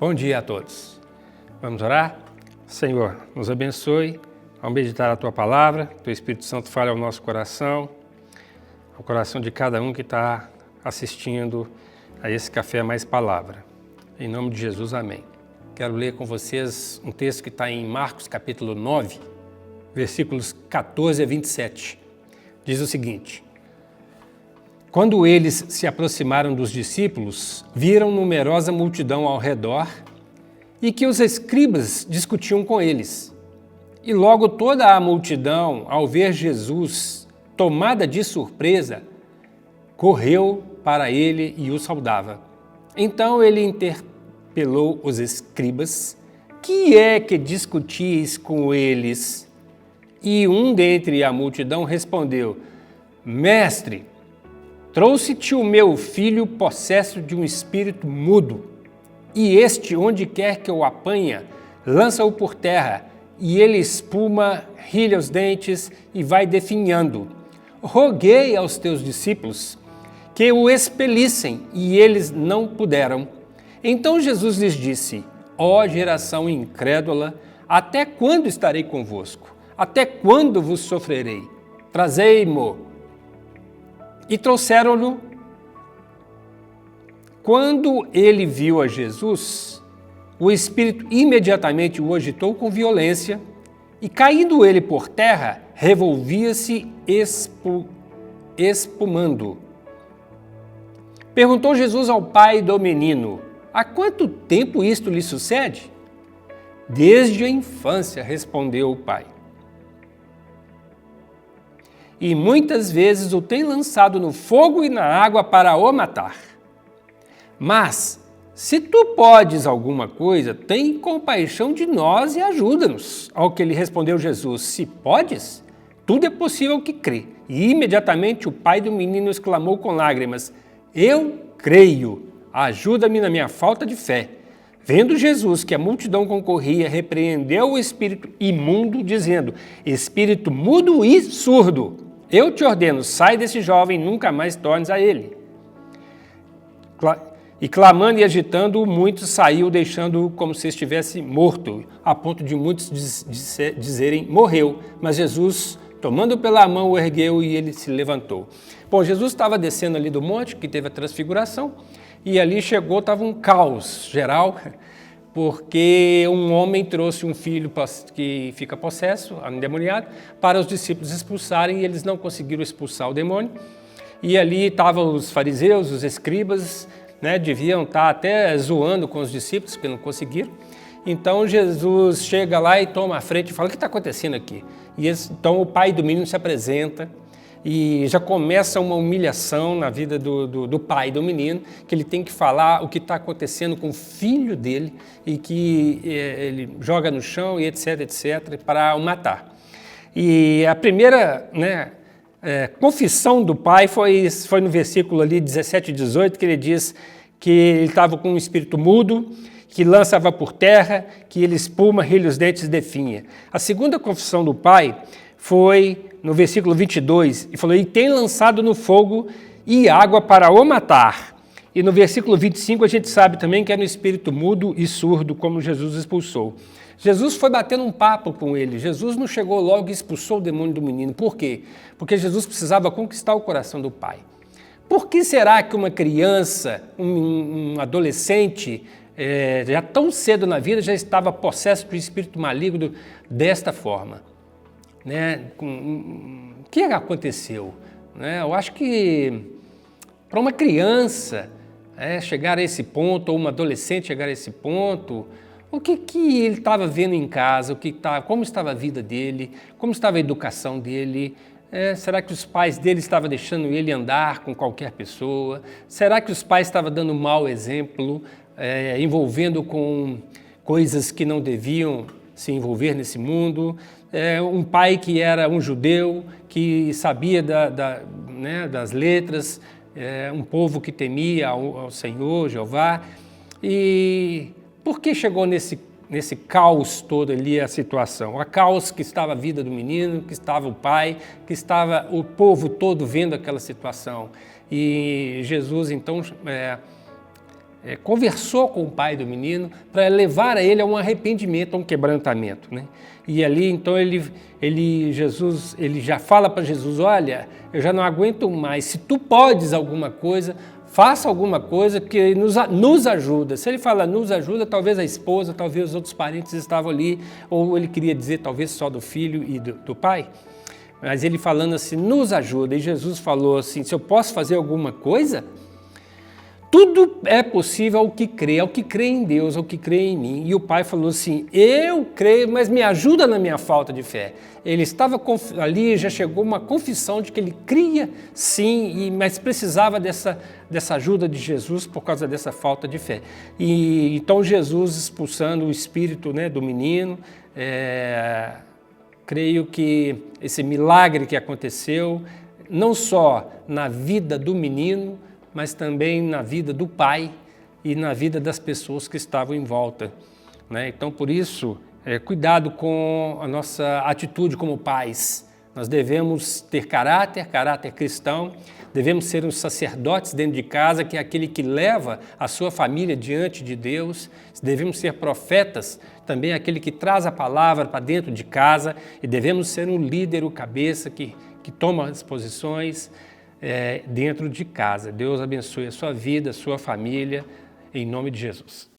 Bom dia a todos. Vamos orar? Senhor, nos abençoe ao meditar a Tua Palavra, Teu Espírito Santo fale ao nosso coração, ao coração de cada um que está assistindo a esse Café Mais Palavra. Em nome de Jesus, amém. Quero ler com vocês um texto que está em Marcos capítulo 9, versículos 14 a 27. Diz o seguinte: Quando eles se aproximaram dos discípulos, viram numerosa multidão ao redor e que os escribas discutiam com eles. E logo toda a multidão, ao ver Jesus, tomada de surpresa, correu para ele e o saudava. Então ele interpelou os escribas: Que é que discutis com eles? E um dentre a multidão respondeu: Mestre, trouxe-te o meu filho possesso de um espírito mudo, e este, onde quer que o apanha, lança-o por terra, e ele espuma, rilha os dentes e vai definhando. Roguei aos teus discípulos que o expelissem, e eles não puderam. Então Jesus lhes disse: Ó geração incrédula, até quando estarei convosco? Até quando vos sofrerei? Trazei-mo. E trouxeram-no. Quando ele viu a Jesus, o Espírito imediatamente o agitou com violência, e caindo ele por terra, revolvia-se espumando. Perguntou Jesus ao pai do menino: Há quanto tempo isto lhe sucede? Desde a infância, respondeu o pai. E muitas vezes o tem lançado no fogo e na água para o matar. Mas, se tu podes alguma coisa, tem compaixão de nós e ajuda-nos. Ao que lhe respondeu Jesus: Se podes, tudo é possível que crê. E imediatamente o pai do menino exclamou com lágrimas: Eu creio, ajuda-me na minha falta de fé. Vendo Jesus que a multidão concorria, repreendeu o espírito imundo, dizendo: Espírito mudo e surdo, eu te ordeno, sai desse jovem e nunca mais tornes a ele. E clamando e agitando, muitos saiu, deixando-o como se estivesse morto, a ponto de muitos dizerem: morreu. Mas Jesus, tomando pela mão, o ergueu e ele se levantou. Bom, Jesus estava descendo ali do monte, que teve a transfiguração, e ali chegou, estava um caos geral, porque um homem trouxe um filho que fica possesso, endemoniado, para os discípulos expulsarem, e eles não conseguiram expulsar o demônio. E ali estavam os fariseus, os escribas, deviam estar até zoando com os discípulos, porque não conseguiram. Então Jesus chega lá e toma a frente e fala: O que está acontecendo aqui? E então o pai do menino se apresenta, e já começa uma humilhação na vida do pai do menino, que ele tem que falar o que está acontecendo com o filho dele, e que ele joga no chão e etc, para o matar. E a primeira confissão do pai foi no versículo ali 17 e 18, que ele diz que ele estava com um espírito mudo, que lançava por terra, que ele espuma, rilha os dentes e definha. A segunda confissão do pai foi no versículo 22, e falou: E tem lançado no fogo e água para o matar. E no versículo 25 a gente sabe também que era um espírito mudo e surdo, como Jesus expulsou. Jesus foi batendo um papo com ele. Jesus não chegou logo e expulsou o demônio do menino. Por quê? Porque Jesus precisava conquistar o coração do pai. Por que será que uma criança, um adolescente, já tão cedo na vida, já estava possesso de espírito maligno desta forma? O que aconteceu? Eu acho que para uma criança chegar a esse ponto, ou uma adolescente chegar a esse ponto, o que ele estava vendo em casa, como estava a vida dele, como estava a educação dele, será que os pais dele estavam deixando ele andar com qualquer pessoa? Será que os pais estavam dando um mau exemplo, envolvendo com coisas que não deviam se envolver nesse mundo? Um pai que era um judeu, que sabia das letras, um povo que temia ao Senhor, Jeová. E por que chegou nesse caos todo ali a situação? O caos que estava a vida do menino, que estava o pai, que estava o povo todo vendo aquela situação. E Jesus, então, conversou com o pai do menino para levar a ele a um arrependimento, a um quebrantamento, né? E ali, então, Jesus já fala para Jesus, olha, eu já não aguento mais, se tu podes alguma coisa, faça alguma coisa que nos ajuda. Se ele fala nos ajuda, talvez a esposa, talvez os outros parentes estavam ali, ou ele queria dizer talvez só do filho e do pai. Mas ele falando assim, nos ajuda. E Jesus falou assim, se eu posso fazer alguma coisa, tudo é possível ao que crê em Deus, ao que crê em mim. E o pai falou assim, eu creio, mas me ajuda na minha falta de fé. Ele estava ali, já chegou uma confissão de que ele cria sim, mas precisava dessa ajuda de Jesus por causa dessa falta de fé. E então Jesus expulsando o espírito, né, do menino, creio que esse milagre que aconteceu, não só na vida do menino, mas também na vida do pai e na vida das pessoas que estavam em volta, né? Então, por isso, cuidado com a nossa atitude como pais. Nós devemos ter caráter cristão, devemos ser uns sacerdotes dentro de casa, que é aquele que leva a sua família diante de Deus. Devemos ser profetas, também aquele que traz a palavra para dentro de casa, e devemos ser um líder, o cabeça que toma as posições dentro de casa. Deus abençoe a sua vida, a sua família, em nome de Jesus.